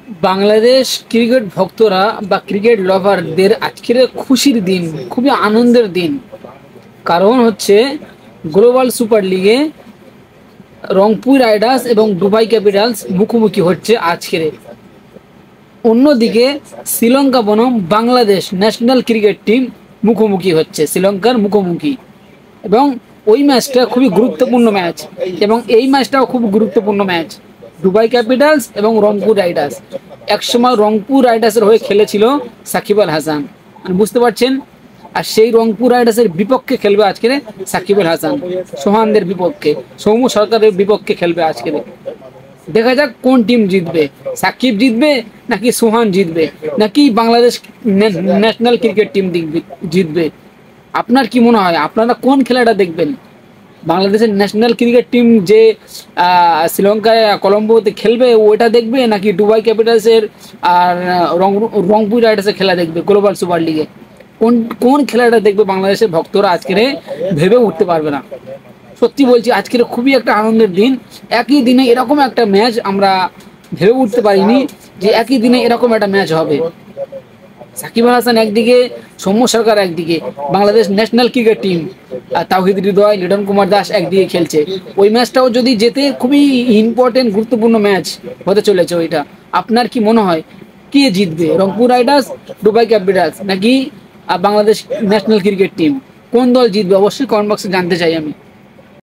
Bangladesh cricket ভক্তরা বা cricket লাভারদের আজকের খুশির দিন, খুবই আনন্দের দিন। কারণ হচ্ছে গ্লোবাল সুপার লিগে রংপুর রাইডার্স এবং দুবাই ক্যাপিটালস মুখোমুখি হচ্ছে আজকের। অন্যদিকে শ্রীলঙ্কা বনাম বাংলাদেশ ন্যাশনাল ক্রিকেট টিম মুখোমুখি হচ্ছে, শ্রীলঙ্কার মুখোমুখি। এবং ওই ম্যাচটা খুবই গুরুত্বপূর্ণ ম্যাচ, এবং এই ম্যাচটাও খুব গুরুত্বপূর্ণ ম্যাচ। দুবাই ক্যাপিটালস এবং রংপুর রাইডার্স, একসময় রংপুর রাইডার্সের হয়ে খেলেছিল সাকিব আল হাসান, মানে বুঝতে পারছেন। আর সেই রংপুর রাইডার্সের বিপক্ষে খেলবে আজকে সাকিব আল হাসান, সোহানদের বিপক্ষে, সৌম্য সরকারের বিপক্ষে খেলবে আজকে। দেখা যাক কোন টিম জিতবে, সাকিব জিতবে নাকি সোহান জিতবে, নাকি বাংলাদেশ ন্যাশনাল ক্রিকেট টিম জিতবে। আপনার কি মনে হয়, আপনারা কোন খেলাটা দেখবেন? বাংলাদেশের ন্যাশনাল ক্রিকেট টিম যে শ্রীলঙ্কায় কলম্বোতে খেলবে ওইটা দেখবে, নাকি দুবাই ক্যাপিটালসের আর রংপুর রাইডার্সের খেলা দেখবে গ্লোবাল সুপার লিগে? কোন কোন খেলাটা দেখবে বাংলাদেশের ভক্তরা আজকের ভেবে উঠতে পারবে না। সত্যি বলছি, আজকের খুবই একটা আনন্দের দিন। একই দিনে এরকম একটা ম্যাচ আমরা ভেবে উঠতে পারিনি যে একই দিনে এরকম একটা ম্যাচ হবে। সাকিব আল হাসান একদিকে, সৌম্য সরকার একদিকে, Bangladesh national cricket team Towhid Hridoy, Liton Kumar Das একদিকে খেলছে। ওই ম্যাচটাও যদি জেতে খুবই ইম্পর্টেন্ট গুরুত্বপূর্ণ ম্যাচ হতে চলেছে ওইটা। আপনার কি মনে হয় কে জিতবে, রংপুর রাইডার্স, দুবাই ক্যাপিটালস, নাকি বাংলাদেশ ন্যাশনাল ক্রিকেট টিম? কোন দল জিতবে অবশ্যই কমেন্ট বক্সে জানতে চাই আমি।